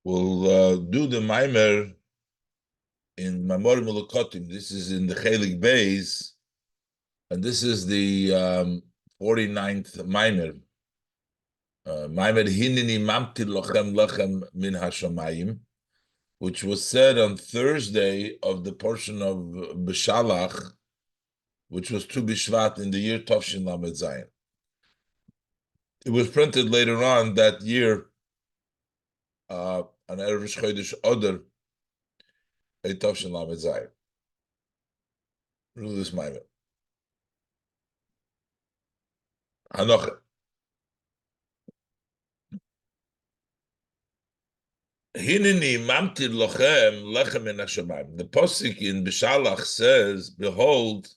We'll do the mamer in Mamorim Melukotim. This is in the Chelik Bays, and this is the 49th mamer. Mamer Hineni Mamtir Lochem Lechem Min Hashamayim, which was said on Thursday of the portion of Beshalach, which was Tu Bishvat in the year Tovshin Lamed Zayin. It was printed later on that year on Erev Chodesh Oder, a Tovshin Lamed Zayin. Rule this mamer. Hanoch. Hineni mamtir lochem lechem in hashamayim. The posik in Bishalach says, "Behold,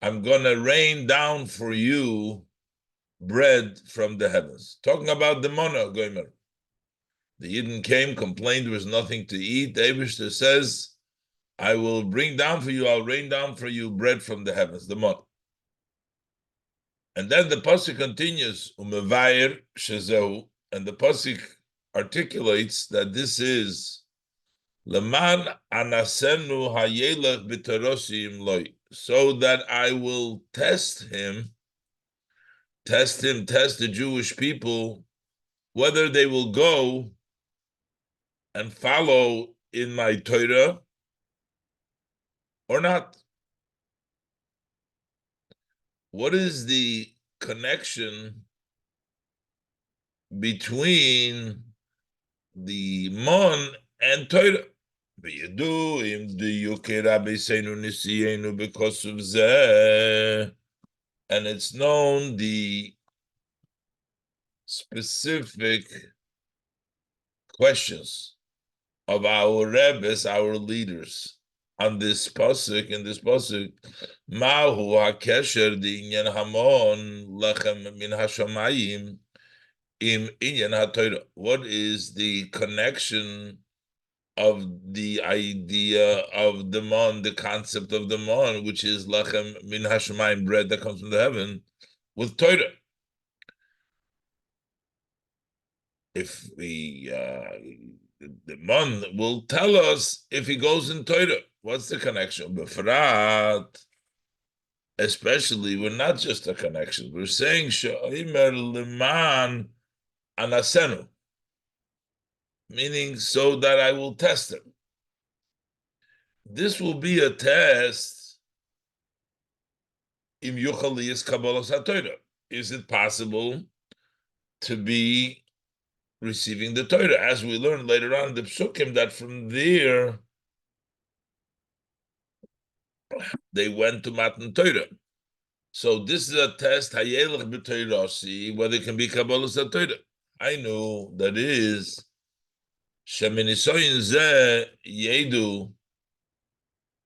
I'm gonna rain down for you bread from the heavens." Talking about the Mona Gomer. The Yidden came, complained there was nothing to eat. The Eibishter says, "I will bring down for you. I'll rain down for you bread from the heavens." The Mona. And then the posik continues, "Umevayer shezehu," and the posik articulates that this is Leman anasenu hayelech b'terosim loy, so that I will test the Jewish people, whether they will go and follow in my Torah or not. What is the connection between the Mon and Torah? And it's known the specific questions of our rebbes, our leaders, on this pasuk. In this pasuk, Mahu hakesher di'inyan hamon lechem min hashamayim im inyan haTorah. What is the connection of the idea of the mon, the concept of the mon, which is lechem min hashamayim, bread that comes from the heaven, with Torah? If we the mon will tell us if he goes in Torah. What's the connection? Befrat, especially, we're not just a connection. We're saying she'imer leman anasenu, meaning so that I will test him. This will be a test. Im yuchal is kabbalas haTorah. Is it possible to be receiving the Torah, as we learn later on in the Psukim, that from there they went to Matan Torah. So this is a test, hayelech b'Torah, whether it can be Kabbalas HaTorah. I know that is sheminisoyin zeh yedu,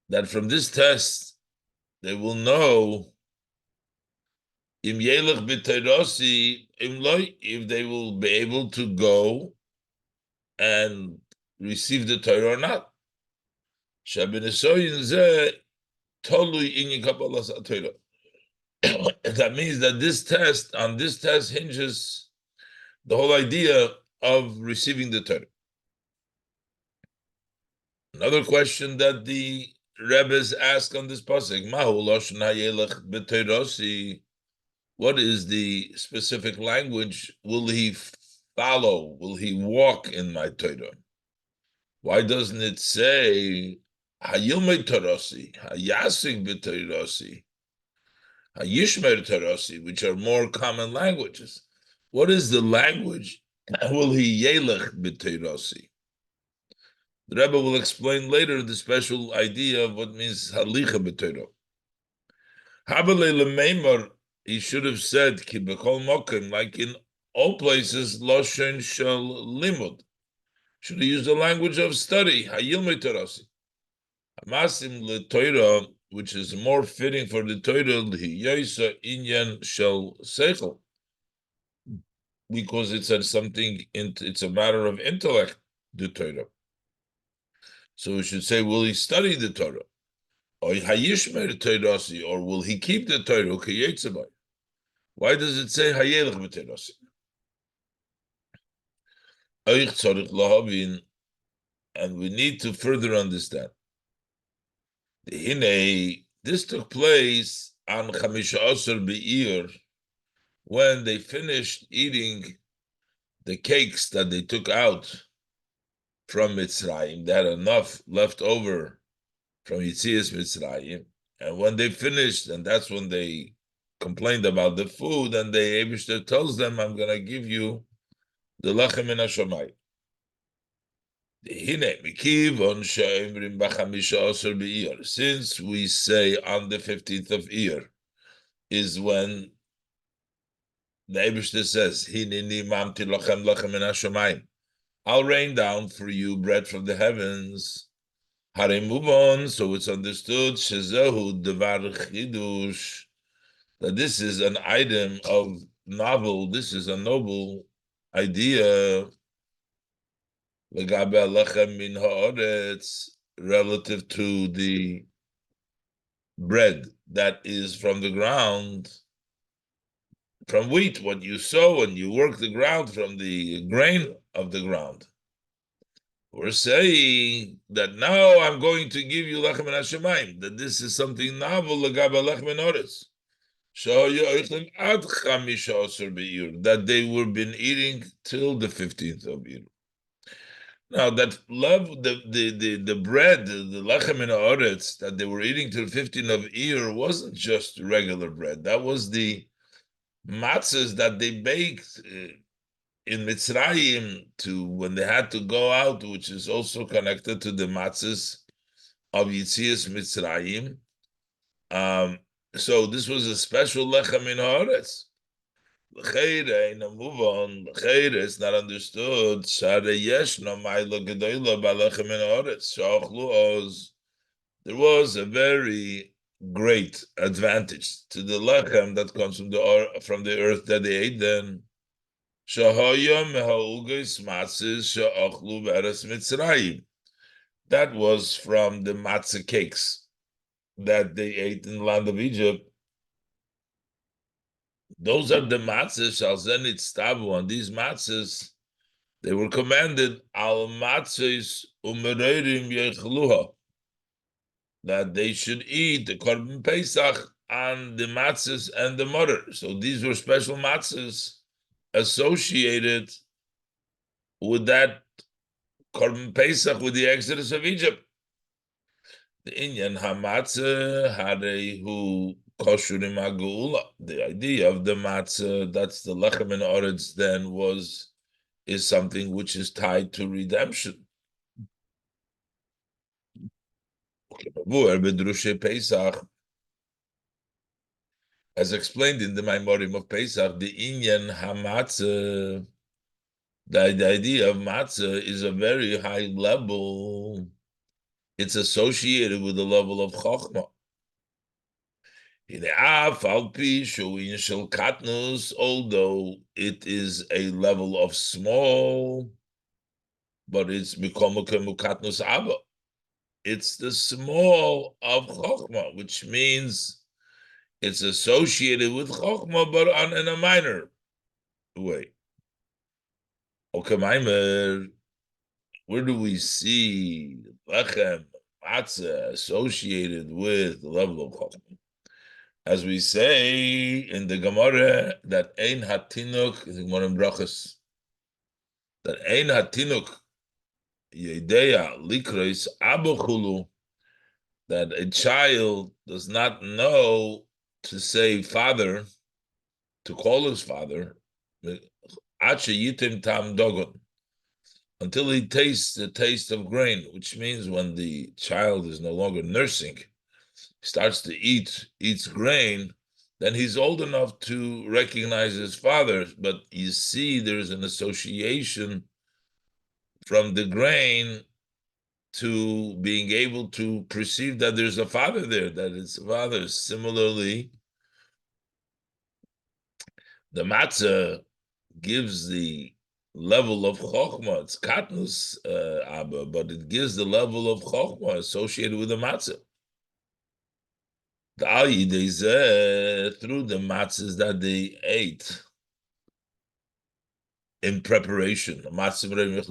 that from this test they will know im yelech b'Torah im loy, if they will be able to go and receive the Torah or not. Sheminisoyin zeh tolui inyan Kabbalas HaTorah. That means that on this test hinges the whole idea of receiving the Torah. Another question that the Rebbes ask on this pasuk, Mahu lashon hayelech b'Torah, what is the specific language? Will he follow? Will he walk in my Torah? Why doesn't it say hayilmei Torah, hayasik b'Torah, hayishmer Torah, which are more common languages? What is the language? Will he yelech b'Torah? The Rebbe will explain later the special idea of what means halicha b'Torah. Habale lemeimor, he should have said ki b'kol mokim, like in all places, loshen shel limud. Should have used the language of study, hayilmei Torah. Hamasim leTorah, which is more fitting for the Torah, lihiyosa inyan shel seichel, because it's a matter of intellect, the Torah. So we should say, will he study the Torah? Or hayishmer Torah, or will he keep the Torah? Why does it say hayelech b'Torah? Oich tzorich lahavin, and we need to further understand. Hine, this took place on Chamisha Asar Be'ir, when they finished eating the cakes that they took out from Mitzrayim. They had enough left over from Yitzias Mitzrayim. And when they finished, and that's when they complained about the food, and the Eibishter tells them, I'm going to give you the lechem in Hashamai. Since we say on the 15th of Iyar is when the Eibishter says, Hineni mamtir lechem lechem in Hashamai, I'll rain down for you bread from the heavens. Hare move on, so it's understood shezehu devar chidush, that this is an item of novel. This is a noble idea. Legabe alechem min haaretz, relative to the bread that is from the ground, from wheat, what you sow and you work the ground from the grain of the ground. We're saying that now I'm going to give you lechem and hashemayim, that this is something novel, legaba lechem and oris. That they were been eating till the 15th of Iyar. Now that the bread, the lechem and oris that they were eating till the 15th of Iyar wasn't just regular bread. That was the matzahs that they baked in Mitzrayim to when they had to go out, which is also connected to the matzahs of Yitzias Mitzrayim. So this was a special lechem in haaretz. L'cheire, in a move on, l'cheire, it's not understood. Share yeshno ma'ila gedoyla b'lechem in haaretz. Sha'achlu oz. There was a very great advantage to the lechem that comes from the earth that they ate then. That was from the matzah cakes that they ate in the land of Egypt. Those are the matzahs, shalzenit stavu, and these matzahs, they were commanded, al matzahs umereirim yechluha, that they should eat the korban pesach on the matzahs and the mother. So these were special matzahs associated with that korban pesach, with the exodus of Egypt. The inyan hamatzah harehu koshurim hagula. The idea of the matzah, that's the lechem and oretz, then is something which is tied to redemption. As explained in the Mamorim of Pesach, the inyan hamatzah, the idea of matzah is a very high level. It's associated with the level of chokhmah. Although it is a level of small, but it's katnus abba. It's the small of chokhmah, which means it's associated with chokhmah, but in a minor way. Okay, mamer. Where do we see lechem, matzah associated with the level of chokhmah? As we say in the Gemara, that ein hatinuk, in the Gemara in Brachos, that ein hatinuk yedeya likreis abochulu, that a child does not know to say father, to call his father, ache yitim tam dogon, until he tastes the taste of grain, which means when the child is no longer nursing, starts to eats grain, then he's old enough to recognize his father. But you see, there's an association from the grain to being able to perceive that there's a father there, that it's a father. Similarly, the matzah gives the level of chokhmah. It's katnus abba, but it gives the level of chokhmah associated with the matzah. Through the matzahs that they ate, in preparation. Mamorim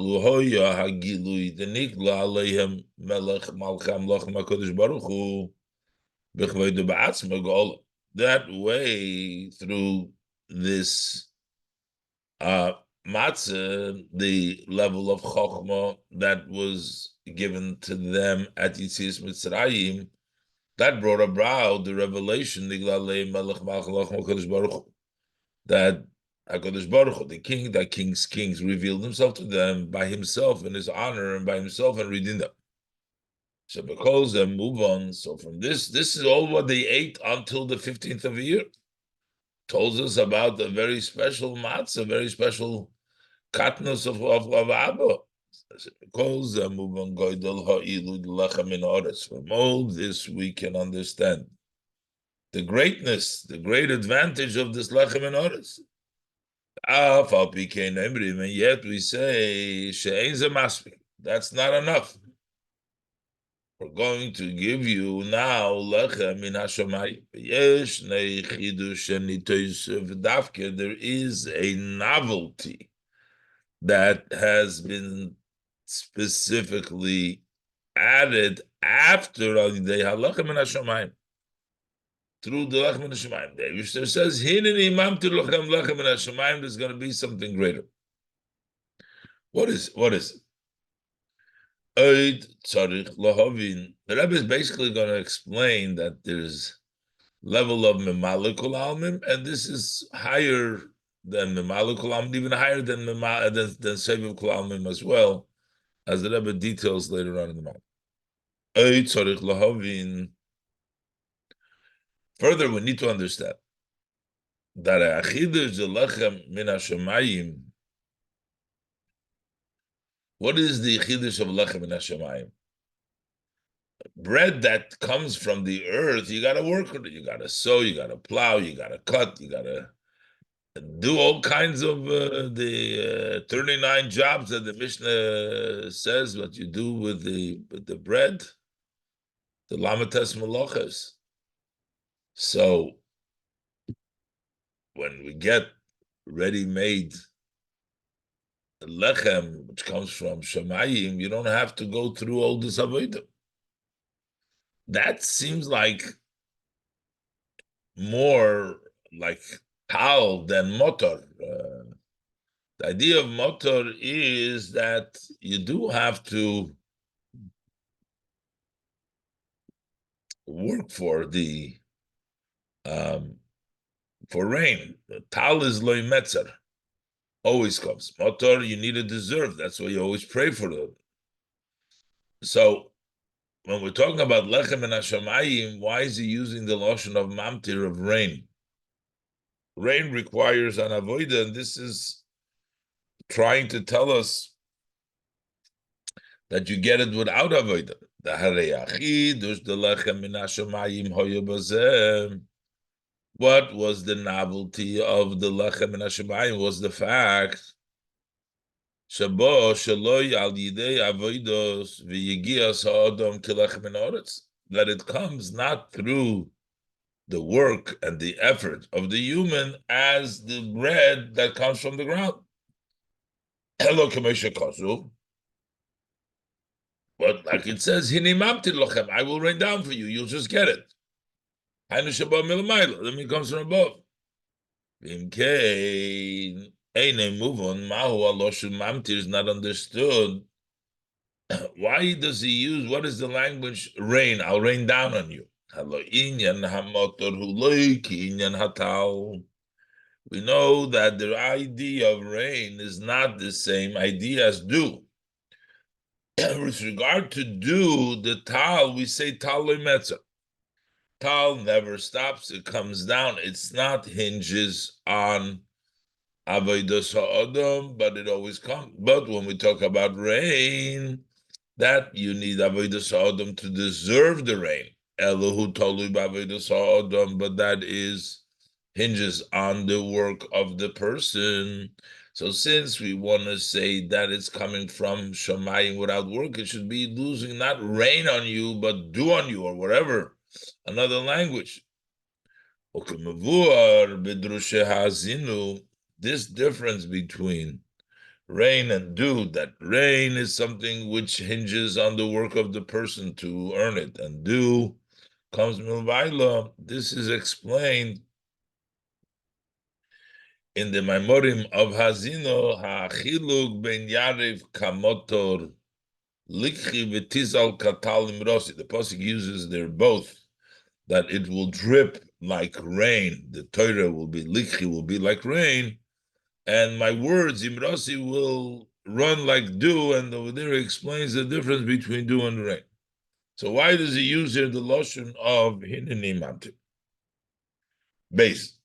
Melukotim that way, through this matzah, the level of chokhmah that was given to them at Yitzias Mitzrayim, that brought about the revelation that HaKadosh Baruch Hu, the king, that king's kings, revealed himself to them by himself in his honor and by himself and redeemed them. So because they move on, so from this is all what they ate until the 15th of the year. Tells us about a very special matzah, very special katnos of Abba. Because they move on, from all this we can understand the greatness, the great advantage of this lechem and oris. And yet we say, that's not enough. We're going to give you now lechem min hashamayim. There is a novelty that has been specifically added after the lechem min hashamayim, through the lechem min hashamayim. The Yishter says, "Hineni mamtir lechem min hashamayim." There's going to be something greater. What is it? The Rebbe is basically going to explain that there's level of Memalekul Almim, and this is higher than Memalekul Almim, even higher than Seviv Kul Almim as well, as the Rebbe details later on in the Maimon. Further, we need to understand that Achidush Lechem Min HaShamayim. What is the Chidush of Lechem Min HaShamayim? Bread that comes from the earth, you got to work with it. You got to sow, you got to plow, you got to cut, you got to do all kinds of the 39 jobs that the Mishnah says what you do with the bread, the Lamates Melochas. So when we get ready-made lechem, which comes from Shamayim, you don't have to go through all this avodah. That seems like more like tal than motor. The idea of motor is that you do have to work for the for rain. Tal is loy metzer, always comes. Motor, you need to deserve. That's why you always pray for it. So when we're talking about lechem and hashamayim, why is he using the lotion of mamtir, of rain? Rain requires an avodah, and this is trying to tell us that you get it without avodah. The hareyachi, the lechem min hashamayim hoya bazem. What was the novelty of the lechem min hashamayim? Was the fact Shabo shaloi al yidei avodos v'yigias ha'adam kilechem min oretz, that it comes not through the work and the effort of the human as the bread that comes from the ground. Hello, Kamesha Kasu. But like it says, Hini mamtir lochem, I will rain down for you, you'll just get it. Hainu shabbat milamayla, then it comes from above. V'imkein, eine move on, mahu aloshu mamtir is not understood. Why does he use, what is the language? Rain, I'll rain down on you. We know that the idea of rain is not the same idea as dew. With regard to dew, the tal, we say tal lemetzer. Tal never stops, it comes down. It's not hinges on avodas ha'adam, but it always comes. But when we talk about rain, that you need avodas ha'adam to deserve the rain. Elohu tolu b'avodas ha'adam, but that is hinges on the work of the person. So since we want to say that it's coming from Shamayim without work, it should be losing not rain on you, but dew on you, or whatever, another language. This difference between rain and dew, that rain is something which hinges on the work of the person to earn it, and dew comes milvaila. This is explained in the Mamorim of Hazino, ha'achiluk ben yariv kamotor likchi v'tizal katalim rosi. The pasuk uses they're both, that it will drip like rain. The Torah will be likchi, will be like rain, and my words imrosi will run like dew. And over there he explains the difference between dew and rain. So why does he use here the lotion of hineni mamtir? Base.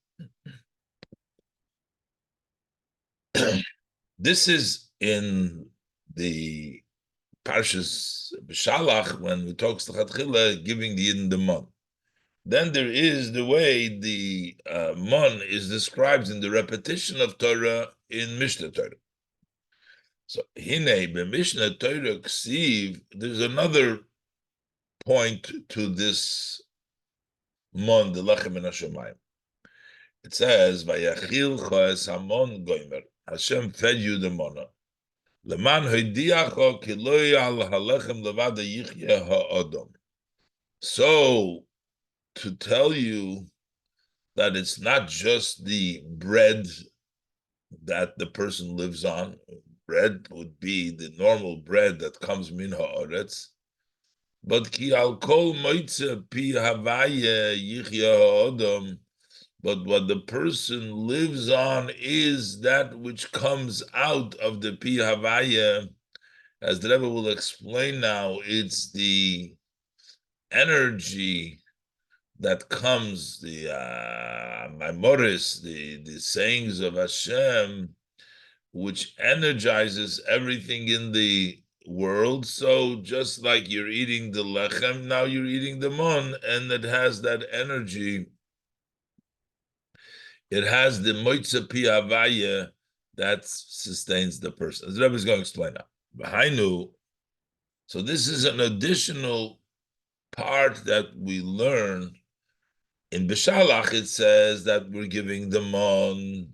This is in the Parshas Beshalach when we talk Stachatchila, giving the Yidden the mon. Then there is the way the mon is described in the repetition of Torah in Mishnah Torah. So Hine be Mishnah Torah Ksiv, there's another point to this mon, the lechem and Hashemayim. It says, "Vayachil choes hamon goimer." Hashem fed you the manna. Leman hoidiacho ki lo al halechem levada yichye ha'odom. So, to tell you that it's not just the bread that the person lives on. Bread would be the normal bread that comes min ha'oretz. But ki al kol moitze pi havaya yichye ha'odom. But what the person lives on is that which comes out of the pi havaya. As the Rebbe will explain now, it's the energy that comes, the Maimoris, the sayings of Hashem, which energizes everything in the world. So just like you're eating the lechem, now you're eating the mon, and it has that energy. It has the moitza pi havaya that sustains the person. As the Rebbe is going to explain now. Behind. So this is an additional part that we learn. In Beshalach, it says that we're giving them on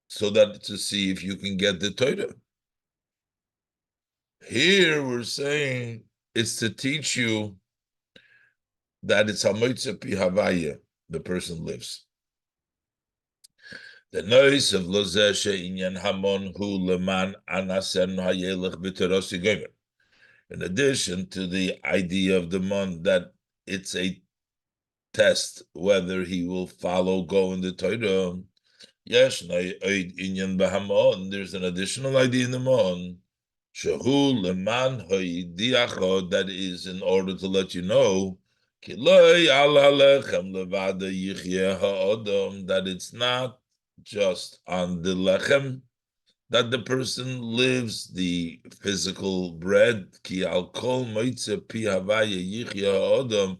so that to see if you can get the Torah. Here we're saying it's to teach you that it's Hamoitza Pi Havaya, the person lives. The noise of Lozeh She'inyan Hamon Hu Leman Anasen Hayelech B'Terosi Gomer. In addition to the idea of the mon, that it's a test whether he will go in the Torah. Yes, inyan b'hamon. There's an additional idea in the mon. Shehu leman hoidiacho, that is in order to let you know that it's not just on the lechem that the person lives, the physical bread. Ki al kol moitze pi havaya yichya ha'odom,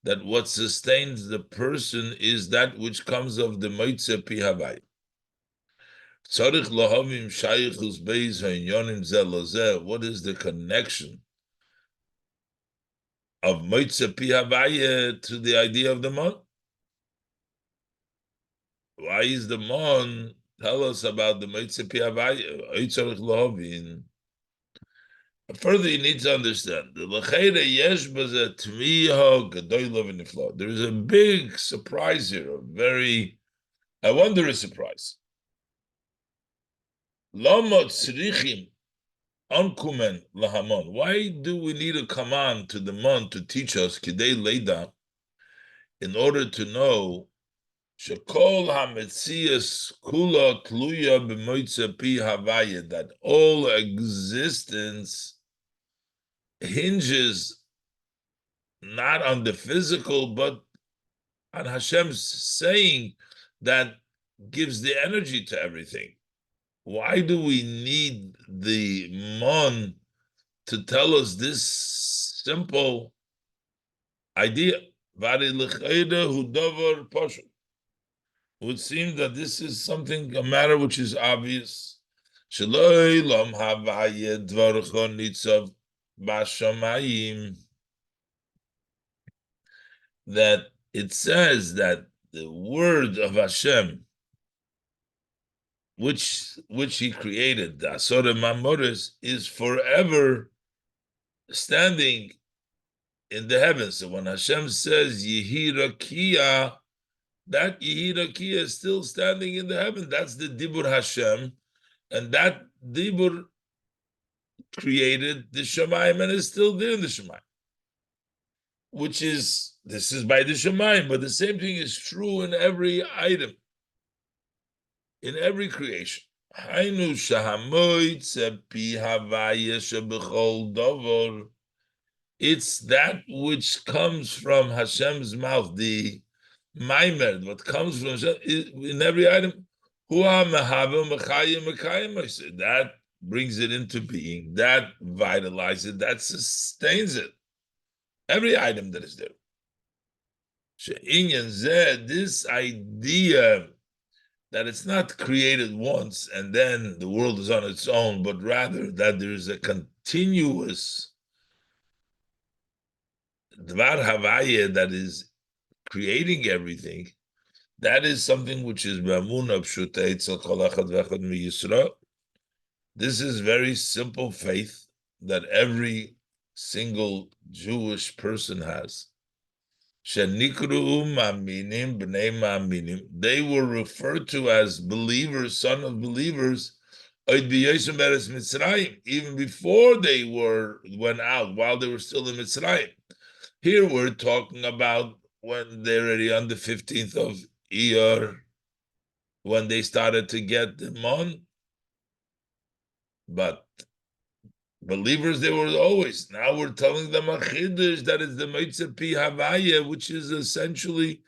that what sustains the person is that which comes of the moitze pi havaya. What is the connection of moitze pi havaya to the idea of the mon? Why is the mon? Tell us about the moitze pi havaya. Further, you need to understand there is a big surprise here, a very, I wonder, a surprise. Why do we need a command to the mon to teach us kidei leida, in order to know shekol hametzias kula tluya b'moitze pi havaya, that all existence hinges not on the physical, but on Hashem's saying that gives the energy to everything. Why do we need the mon to tell us this simple idea? It would seem that this is something, a matter which is obvious. That it says that the word of Hashem which he created, the Asora Mamoris, is forever standing in the heavens. So when Hashem says Yehi Rakia, that Yehi Rakia is still standing in the heaven. That's the Dibur Hashem, and that Dibur created the Shamayim and is still there in the Shamayim. This is by the Shamayim, but the same thing is true in every item, in every creation. It's that which comes from Hashem's mouth, the mamer, what comes from Hashem in every item. That brings it into being, that vitalizes it, that sustains it. Every item that is there. This idea that it's not created once and then the world is on its own, but rather that there is a continuous Dvar Havaya that is creating everything. That is something which is B'amunah Pshuta Eitzel Kol Echad V'echad Mi'Yisrael. This is very simple faith that every single Jewish person has. Shenikru Ma'aminim B'nei Ma'aminim. They were referred to as believers, son of believers, even before they went out, while they were still in Mitzrayim. Here we're talking about when they're already on the 15th of Iyar, when they started to get them on. But believers, they were always. Now we're telling them a chiddush that is the Meitzah Pi Havaya, which is essentially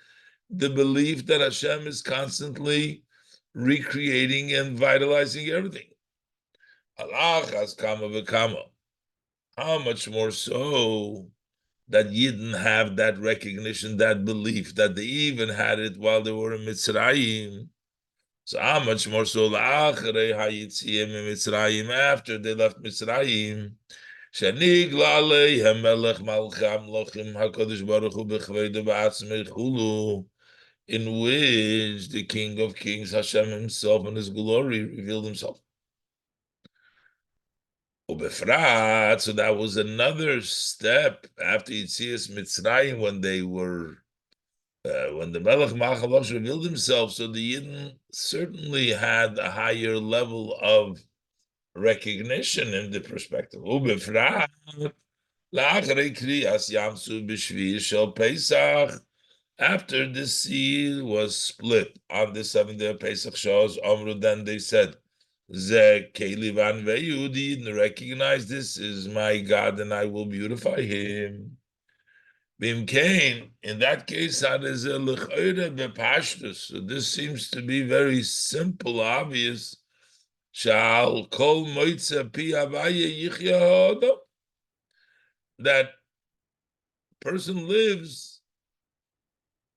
the belief that Hashem is constantly recreating and vitalizing everything. Allah has kama v'kama. How much more so that Yidden have that recognition, that belief, that they even had it while they were in Mitzrayim. So how much more so after they left Mitzrayim, Shenigla aleihem melech malchei amlochim HaKadosh Baruch Hu b'chveido b'atzmei chulu, in which the King of Kings, Hashem himself, in his glory, revealed himself. Ubefrat, so that was another step after Yitzias Mitzrayim, when they were when the Melech Malchalosh revealed himself, so the Yidden certainly had a higher level of recognition in the perspective. Ubefrat, la'achrei kriyas Yamsu b'shvi shel Pesach, after the sea was split on the 7th day of Pesach Shos, Omru, then they said, Ze Kelivan Veyudi, and recognize this is my God, and I will beautify him. Bimkain, in that case, so this seems to be very simple, obvious. Shal kol moitza pi havaya yichya ha'adam, that person lives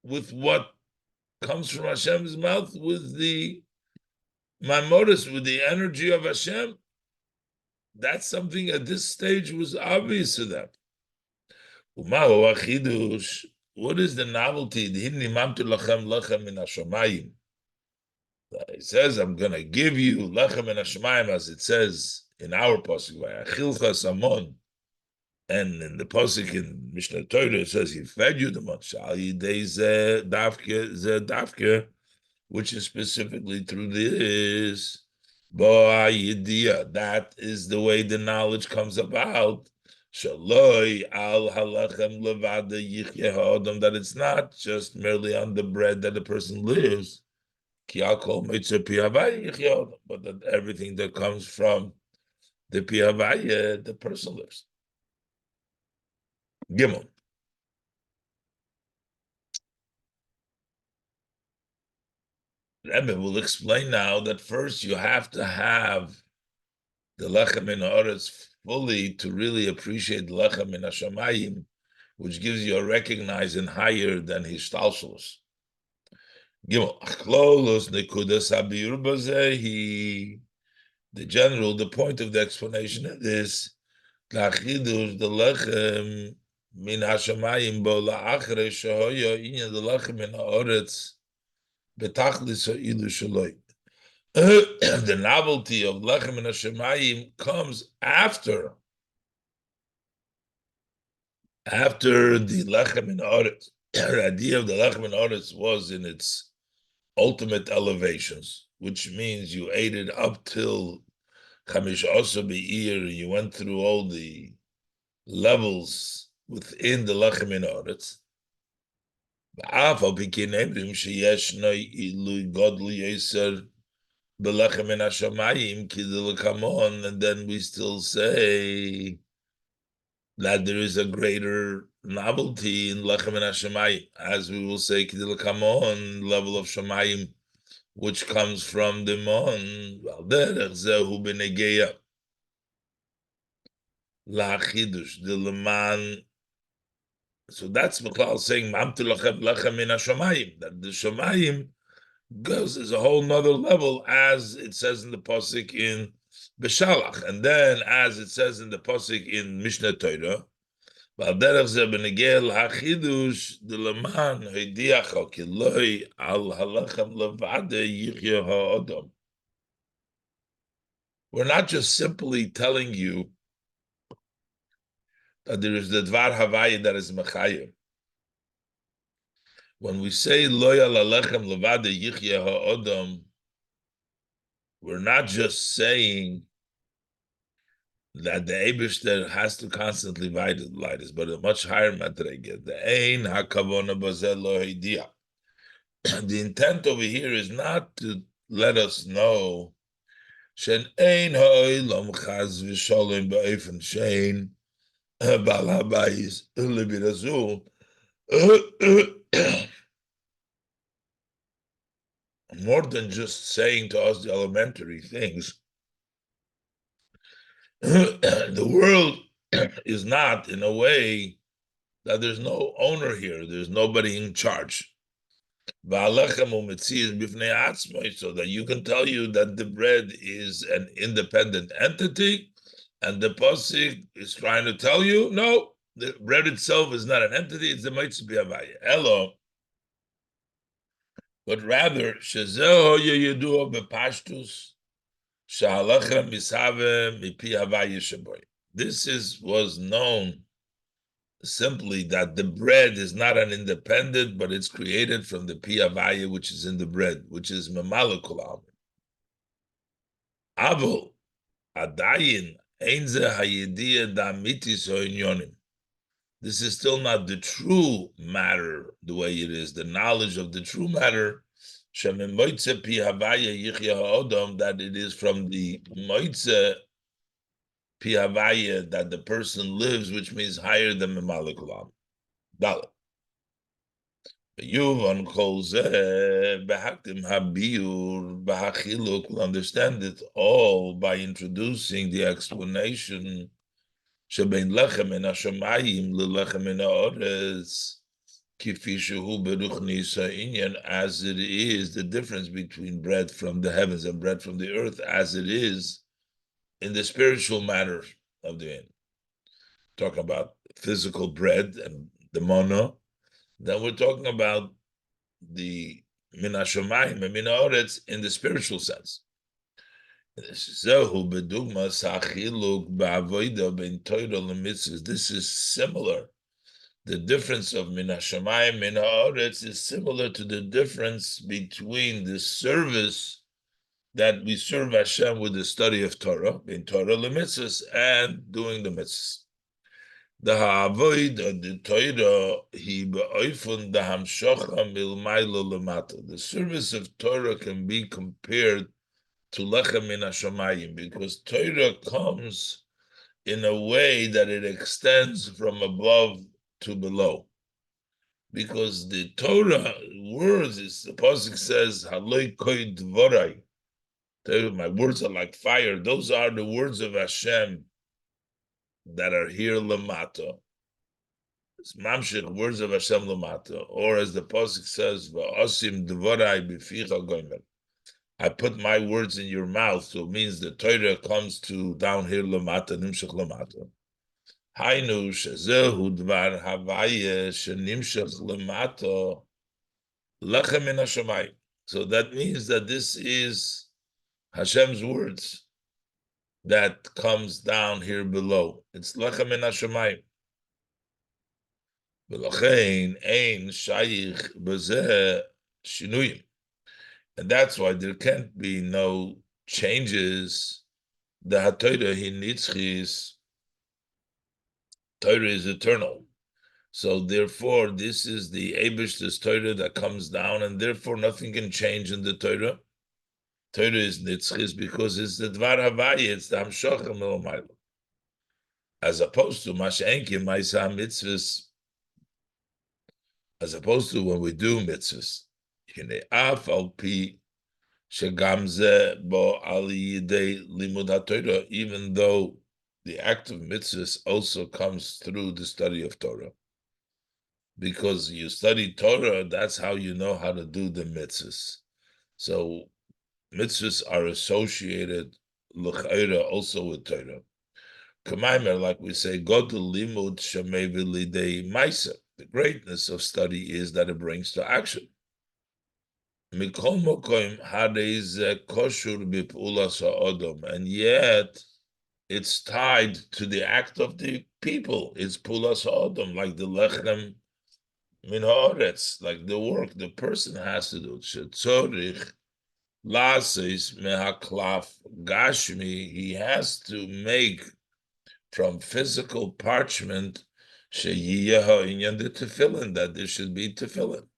with what comes from Hashem's mouth, with the Mamoris, with the energy of Hashem. That's something at this stage was obvious to them. What is the novelty? It says, I'm going to give you lechem in Hashemayim, as it says in our pasuk, and in the pasuk in Mishnah Torah, it says, he fed you the month, which is specifically through this. That is the way the knowledge comes about. That it's not just merely on the bread that the person lives, but that everything that comes from the pihavaya, the person lives. Gimel. Rebbe will explain now that first you have to have the lechem in haaretz fully to really appreciate the lechem in hashamayim, which gives you a recognizing higher than his talshalos. Gimel achlolos nekudas habir bazehi. The point of the explanation of this, lachidus the lechem min hashamayim bo laachre shahoya inyan the lechem in haaretz betachlis ha'ilu shaloi. The novelty of lechem in Hashemayim comes after the lechem in Oretz. The idea of the lechem in Oretz was in its ultimate elevations, which means you ate it up till Chamish Osa Be'ir, you went through all the levels within the lechem in Oretz. And then we still say that there is a greater novelty in lechem and hashemayim, as we will say kidil kamon level of shemayim, which comes from the mon valderech zehu benegeya lachidush the leman. So that's Michal saying mamtu lechem in hashemayim, that the shemayim goes is a whole nother level, as it says in the pasuk in Beshalach, and then as it says in the pasuk in Mishnah Torah. Valderech ze benegel hachidush the leman hidiach kiloi al halachem levade yichya ha'odom. We're not just simply telling you that there is the dvar havaya that is mechayim. When we say loy al halachem levade yichya ha'odom, we're not just saying that the Eibishter has to constantly light us, but a much higher madrega. The ein hakavona bazel lo hidia. The intent over here is not to let us know shen ein ha'olam chaz v'sholem ba'efen shein bal habayis libirazu. More than just saying to us the elementary things. The world is not in a way that there's no owner here, there's nobody in charge. So that you can tell you that the bread is an independent entity, and the pasuk is trying to tell you, no, the bread itself is not an entity, it's the mitzvah b'havaya. Elo, but rather, shezeho yeyeduo bepashtus. This was known simply that the bread is not an independent, but it's created from the pi havaya, which is in the bread, which is mamalikulam. Avol adayin einze hayediyah damitis hoinyonim. This is still not the true matter the way it is, the knowledge of the true matter. That it is from the moitze pi havaya that the person lives, which means higher than Memalikulam. Dalet. Yuvan kolzeh behaktim habiyur bahachiluk. Will understand it all by introducing the explanation shebein lechem en hashamayim lelechem en ha'oretz. As it is the difference between bread from the heavens and bread from the earth, as it is in the spiritual matter of the end. Talking about physical bread and the mono, then we're talking about the min hashamayim and min ha'oretz in the spiritual sense. This is similar. The difference of min hashamayim min ha'oretz is similar to the difference between the service that we serve Hashem with the study of Torah, in Torah lemitzvahs, and doing the mitzvahs. The ha'avoid of the Torah he be'oifun the hamshocha milmaylo lemata. The service of Torah can be compared to lechem min hashamayim because Torah comes in a way that it extends from above to below, because the Torah words is the pasuk says haloi koi dvorai. My words are like fire. Those are the words of Hashem that are here lamata. It's mamshich, words of Hashem lamata, or as the pasuk says va'asim dvorai b'ficha gomer. I put my words in your mouth, so it means the Torah comes to down here lamata nimshich lamata. Hainu shezehu dvar havaya shenimshach lemato lechem min hashamayim. So that means that this is Hashem's words that comes down here below. It's lechem min hashamayim. V'lochein ein shayich b'zeh shinuyim. And that's why there can't be no changes. The HaTorah he nitzchis, Torah is eternal. So therefore, this is the Eibishter's Torah that comes down, and therefore nothing can change in the Torah. Torah is nitzchis because it's the Dvar Havaya, it's the Hamshochem Elomayla. As opposed to Masha'enkim, Ma'isa mitzvahs, as opposed to when we do mitzvahs. Hine af al pi shegam ze bo ali yidei limud haTorah, even though the act of mitzvahs also comes through the study of Torah. Because you study Torah, that's how you know how to do the mitzvahs. So mitzvahs are associated l'chayra also with Torah. K'maimer, like we say, go to limud shamei v'lidei maisa. The greatness of study is that it brings to action. Mikol mokoim hadei ze koshur b'pulas ha'odom, and yet it's tied to the act of the people. It's pulas ha'odom, like the lechem min ha'oretz, like the work the person has to do. Shetzorich lasis mehaklaf gashmi, he has to make from physical parchment sheyiyaha inyan the tefillin, that there should be tefillin.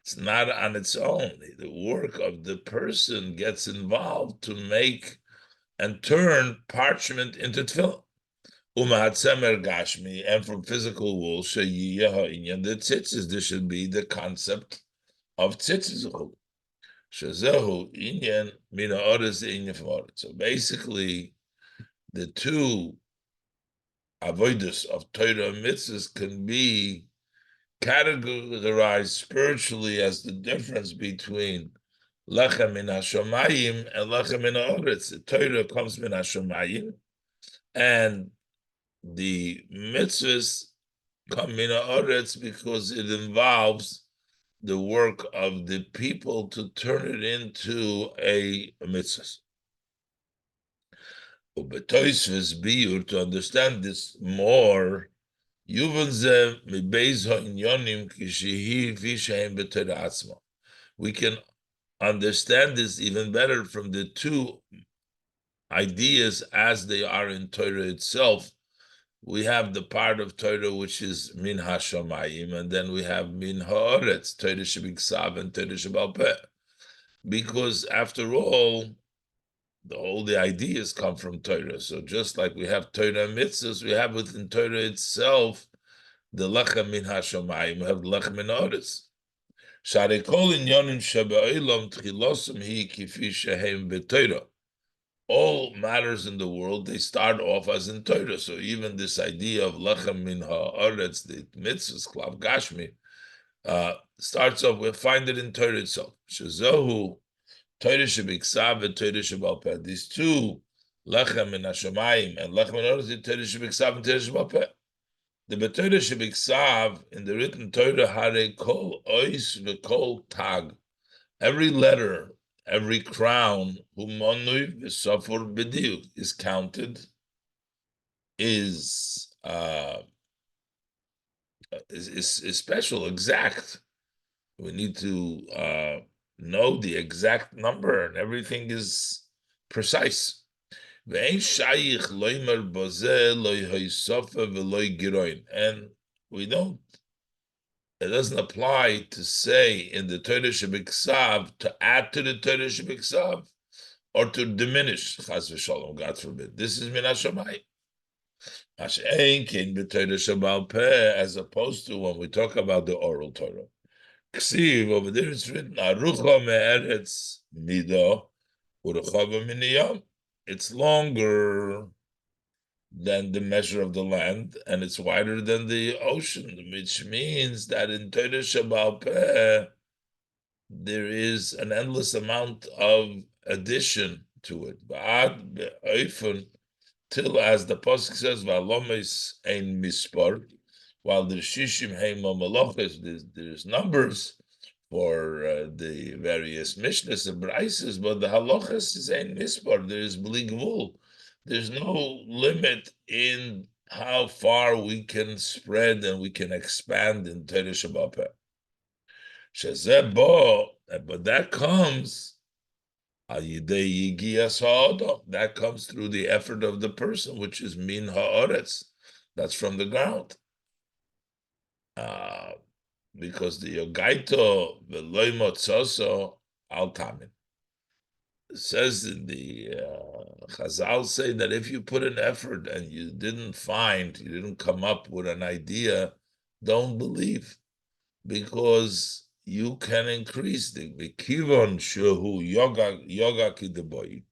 It's not on its own. The work of the person gets involved to make and turn parchment into tefillin. Umahatzemer gashmi, and from physical wool sheyiyaha inyan the tzitzis, there should be the concept of tzitzis. Shazehu inyan mina oris inyan from oris. So basically, the two avodas of Torah and mitzvahs can be categorized spiritually as the difference between lechem min hashamayim and lechem min haaretz. The Torah comes min hashamayim, and the mitzvahs come min haaretz because it involves the work of the people to turn it into a mitzvah. To understand this more, we can understand this even better from the two ideas as they are in Torah itself. We have the part of Torah which is min hashamayim, and then we have min haaretz, Torah shebiksav and Torah shebal peh. Because after all, the ideas come from Torah. So just like we have Torah mitzvahs, we have within Torah itself the lechem min hashamayim, we have lechem min haaretz. Sharei kol inyanim shebe'olam tchilosum hi kifi shehem b'Torah. All matters in the world, they start off as in Torah. So even this idea of lechem min haaretz, the mitzvahs, klav gashmi, starts off, we find it in Torah itself. Shezohu Torah shebiksav and Torah shebal peh. These two, lechem min hashamayim and lechem min haaretz, Torah shebiksav and Torah shebal peh. The Torah shebiksav in the written Torah, hare kol ois v'kol tag, every letter, every crown, humonui v'safur b'diuk, is counted, is special, exact. We need to know the exact number, and everything is precise. And we don't, it doesn't apply to say in the Torah shebiksav to add to the Torah shebiksav or to diminish, chas v'shalom, God forbid. This is min hashamayim. As opposed to when we talk about the oral Torah. Ksiv, over there it's written, Arucha me'eretz mido uruchava miniyam. It's longer than the measure of the land, and it's wider than the ocean, which means that in Torah Shebal Peh, there is an endless amount of addition to it. Till, as the Pasuk says, V'alomis ein mispar, while the Shishim heim malachos, there's numbers, for the various Mishnahs and Braises, but the halachas is ein mispar. There is bli gvul. There's no limit in how far we can spread and we can expand in Torah Shabbat. Shezeh bo, but that comes that comes through the effort of the person, which is min haaretz. That's from the ground. Because the yogaito veloy motzoso al tamin. It says in the Chazal say that if you put an effort and you didn't come up with an idea, don't believe, because you can increase the kivon shehu yoga kideboy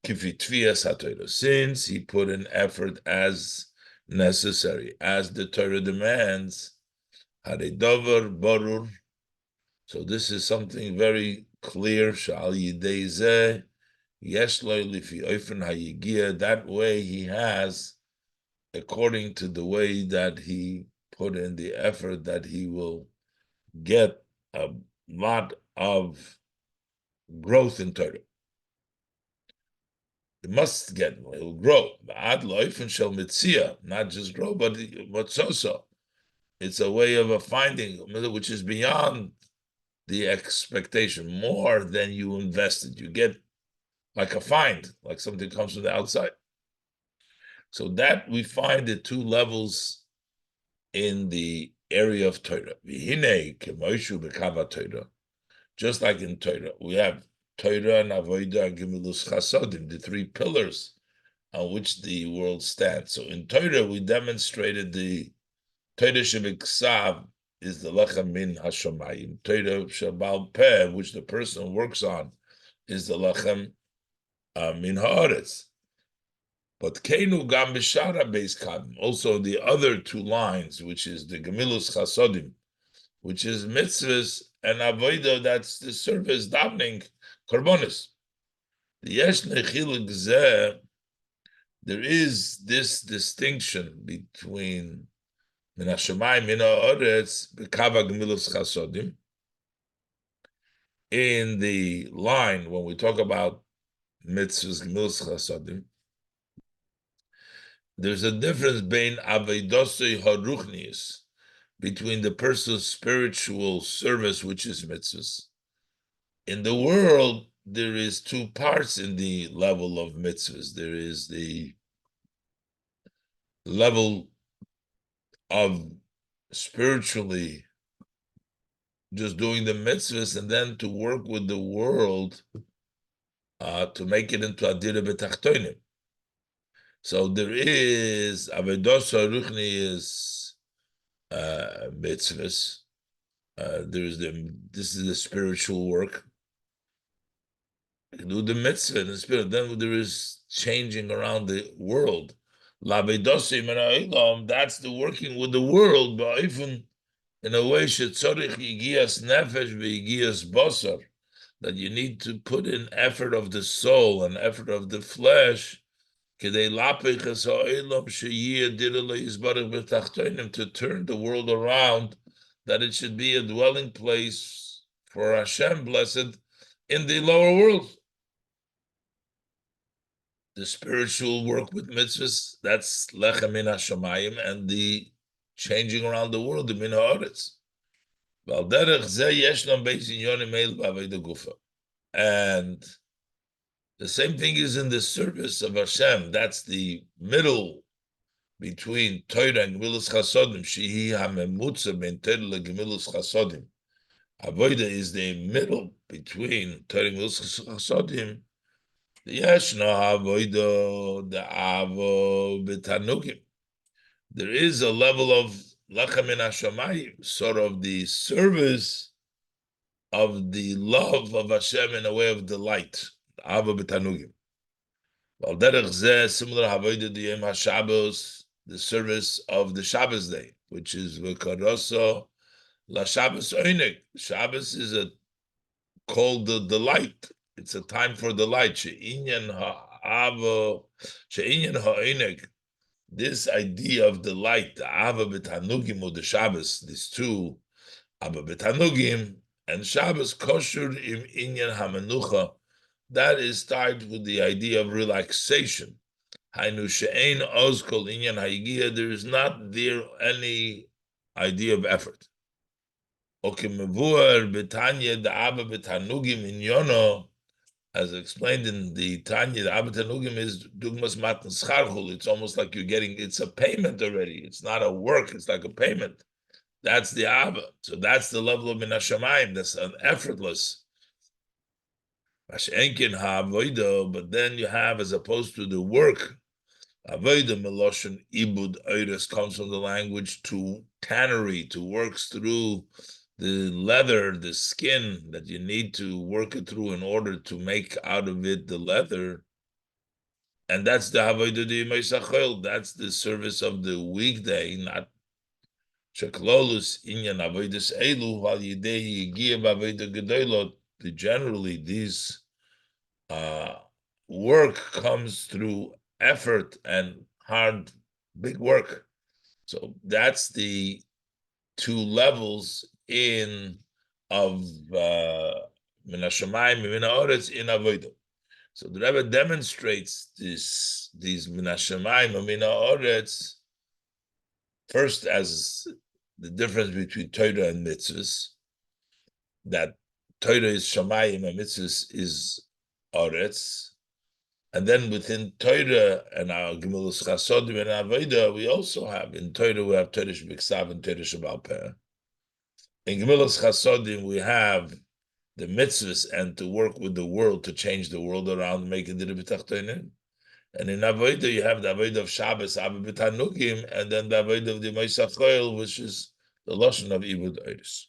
kifitvias haTorah. Since he put an effort as necessary, as the Torah demands, haridover borur. So this is something very clear. Shal yidei zeh yesh lo lifi ofen hayigia. That way he has, according to the way that he put in the effort, that he will get a lot of growth in Torah. It must get, it will grow. Ad loifen shel mitzia, not just grow, but so. It's a way of a finding, which is beyond the expectation, more than you invested. You get like a find, like something comes from the outside. So that we find the two levels in the area of Torah. V'hinei k'moishu b'kava Torah. Just like in Torah, we have Torah and Avodah and Gemilus Chasodim, the three pillars on which the world stands. So in Torah, we demonstrated the Torah Shebiksav is the Lechem Min Hashamayim. Torah Shabal Peh, which the person works on, is the Lechem Min Haaretz. But Keinu Gam B'Shara Beis Kadim, also the other two lines, which is the Gemilus Chasodim, which is mitzvahs, and avodah, that's the service, davening, korbanos. The yesh nechiluk zeh, there is this distinction between min hashamayim min haaretz b'kava gemilus chasodim. In the line when we talk about mitzvahs gemilus chasodim, there's a difference between avedosei haruchnius, between the person's spiritual service, which is mitzvahs. In the world, there is two parts in the level of mitzvahs. There is the level of spiritually just doing the mitzvahs, and then to work with the world to make it into adira b'tachtonim. So there is avodos haruchni is mitzvahs. This is the spiritual work. Do the mitzvah in the spirit. Then there is changing around the world. That's the working with the world, but even in a way that you need to put in effort of the soul and effort of the flesh to turn the world around, that it should be a dwelling place for Hashem blessed in the lower world. The spiritual work with mitzvahs, that's lechem min hashamayim, and the changing around the world, the min haaretz. And the same thing is in the service of Hashem. That's the middle between Torah and Gemilus Chasodim. Shehi hamemutza ben Torah leGemilus Chasodim. Avodah is the middle between Torah and Gemilus Chasodim. Yes, no avodah the avo betanugim. There is a level of lachem min hashamayim, sort of the service of the love of Hashem in a way of delight. Avo betanugim. Well, derech zeh, similar avodah the yom haShabbos, the service of the Shabbos day, which is v'karoso la Shabbos oinek. Shabbos is called the delight. It's a time for delight. She'inyan ha'oinek. This idea of delight, the ava b'tanugim or the Shabbos, these two, ava b'tanugim And Shabbos kosher im inyan hamenucha, that is tied with the idea of relaxation. Hainu she'ein oz kol inyan hayigia, there is not there any idea of effort. Okimevuar betanya da'aba betanugim inyono, as explained in the Tanya, the Abba Tanugim is dugmas matan scharchul. It's almost like you're getting, it's a payment already. It's not a work, it's like a payment. That's the Abba. So that's the level of min hashamayim. That's an effortless. But then you have, as opposed to the work, avoida meloshen ibud oiris comes from the language to tannery, to works through the leather, the skin that you need to work it through in order to make out of it the leather. And that's the avodah de Yemei, that's the service of the weekday, not sheklolus inyan avodas elu while yidei yigia b'avodah gedoylot. Generally, these work comes through effort and hard, big work. So that's the two levels in of min hashamayim min haaretz in avodah. So the Rebbe demonstrates these min hashamayim and min haaretz first as the difference between Torah and mitzvahs. That Torah is shamayim and mitzvahs is haaretz. And then within Torah and our Gemilus Chasodim and Avodah, we also have, in Torah, we have Torah Shebiksav and Torah Shebal Peh. In Gemilus Chasodim, we have the mitzvahs and to work with the world, to change the world around, make it the B'tachtonim. And in Avodah, you have the Avodah of Shabbos, Abba B'tanugim, and then the Avodah of the Moisach Choil, which is the Lashon of Ibud Oiris.